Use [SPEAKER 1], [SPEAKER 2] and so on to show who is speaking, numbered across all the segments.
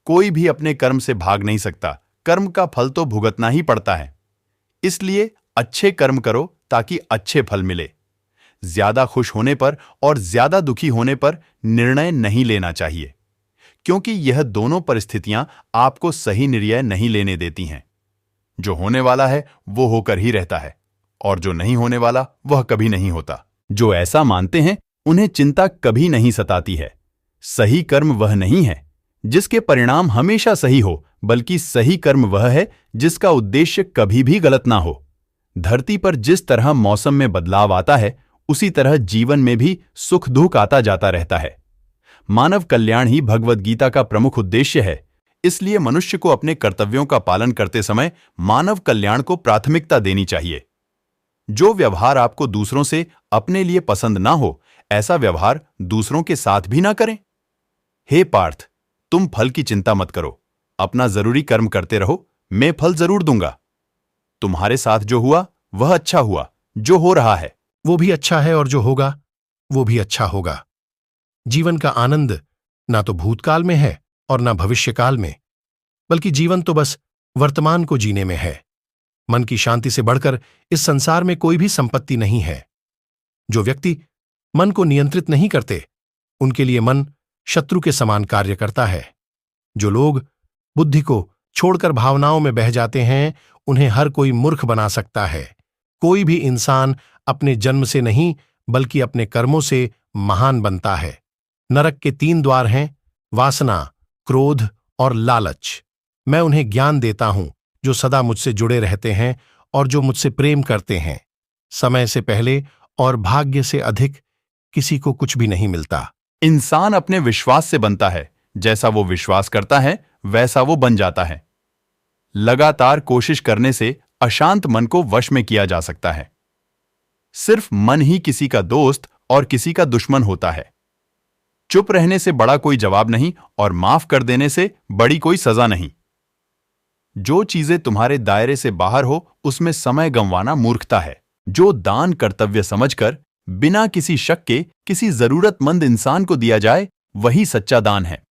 [SPEAKER 1] कोई भी अपने कर्म से भाग नहीं सकता, कर्म का फल तो भुगतना ही पड़ता है। इसलिए अच्छे कर्म करो ताकि अच्छे फल मिले। ज्यादा खुश होने पर और ज्यादा दुखी होने पर निर्णय नहीं लेना चाहिए, क्योंकि यह दोनों परिस्थितियां आपको सही निर्णय नहीं लेने देती हैं। जो होने वाला है वो होकर ही रहता है, और जो नहीं होने वाला वह कभी नहीं होता। जो ऐसा मानते हैं उन्हें चिंता कभी नहीं सताती है। सही कर्म वह नहीं है जिसके परिणाम हमेशा सही हो, बल्कि सही कर्म वह है जिसका उद्देश्य कभी भी गलत ना हो। धरती पर जिस तरह मौसम में बदलाव आता है, उसी तरह जीवन में भी सुख दुख आता जाता रहता है। मानव कल्याण ही भगवद गीता का प्रमुख उद्देश्य है। इसलिए मनुष्य को अपने कर्तव्यों का पालन करते समय मानव कल्याण को प्राथमिकता देनी चाहिए। जो व्यवहार आपको दूसरों से अपने लिए पसंद ना हो, ऐसा व्यवहार दूसरों के साथ भी ना करें। हे पार्थ, तुम फल की चिंता मत करो, अपना जरूरी कर्म करते रहो, मैं फल जरूर दूंगा। तुम्हारे साथ जो हुआ वह अच्छा हुआ, जो हो रहा है
[SPEAKER 2] वो भी अच्छा है, और जो होगा वो भी अच्छा होगा। जीवन का आनंद ना तो भूतकाल में है और ना भविष्यकाल में, बल्कि जीवन तो बस वर्तमान को जीने में है। मन की शांति से बढ़कर इस संसार में कोई भी संपत्ति नहीं है। जो व्यक्ति मन को नियंत्रित नहीं करते, उनके लिए मन शत्रु के समान कार्य करता है। जो लोग बुद्धि को छोड़कर भावनाओं में बह जाते हैं, उन्हें हर कोई मूर्ख बना सकता है। कोई भी इंसान अपने जन्म से नहीं, बल्कि अपने कर्मों से महान बनता है। नरक के 3 द्वार हैं, वासना, क्रोध और लालच। मैं उन्हें ज्ञान देता हूं जो सदा मुझसे जुड़े रहते हैं और जो मुझसे प्रेम करते हैं। समय से पहले और भाग्य से अधिक किसी को कुछ भी नहीं मिलता।
[SPEAKER 1] इंसान अपने विश्वास से बनता है। जैसा वो विश्वास करता है वैसा वो बन जाता है। लगातार कोशिश करने से अशांत मन को वश में किया जा सकता है। सिर्फ मन ही किसी का दोस्त और किसी का दुश्मन होता है। चुप रहने से बड़ा कोई जवाब नहीं, और माफ कर देने से बड़ी कोई सजा नहीं। जो चीजें तुम्हारे दायरे से बाहर हो, उसमें समय गंवाना मूर्खता है। जो दान कर्तव्य समझकर बिना किसी शक के किसी जरूरतमंद इंसान को दिया जाए, वही सच्चा दान है।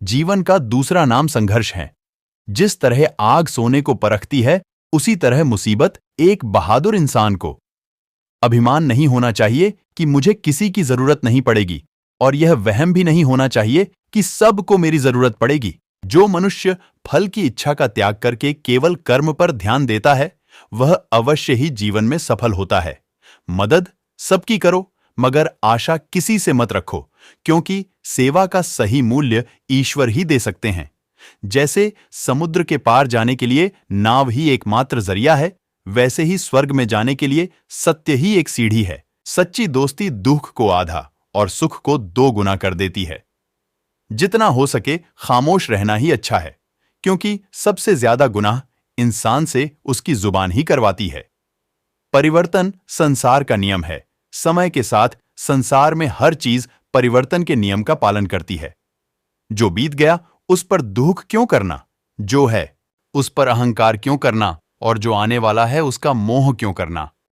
[SPEAKER 1] जीवन का दूसरा नाम संघर्ष है। जिस तरह आग सोने को परखती है, उसी तरह मुसीबत एक बहादुर इंसान को। अभिमान नहीं होना चाहिए कि मुझे किसी की जरूरत नहीं पड़ेगी, और यह वहम भी नहीं होना चाहिए कि सबको मेरी जरूरत पड़ेगी। जो मनुष्य फल की इच्छा का त्याग करके केवल कर्म पर ध्यान देता है, वह अवश्य ही जीवन में सफल होता है। मदद सबकी करो, मगर आशा किसी से मत रखो, क्योंकि सेवा का सही मूल्य ईश्वर ही दे सकते हैं। जैसे समुद्र के पार जाने के लिए नाव ही एकमात्र जरिया है, वैसे ही स्वर्ग में जाने के लिए सत्य ही एक सीढ़ी है। सच्ची दोस्ती दुख को आधा और सुख को 2 गुना कर देती है। जितना हो सके खामोश रहना ही अच्छा है, क्योंकि सबसे ज्यादा गुनाह इंसान से उसकी जुबान ही करवाती है। परिवर्तन संसार का नियम है। समय के साथ संसार में हर चीज परिवर्तन के नियम का पालन करती है। जो बीत गया उस पर दुख क्यों करना, जो है उस पर अहंकार क्यों करना, और जो आने वाला है उसका मोह क्यों करना।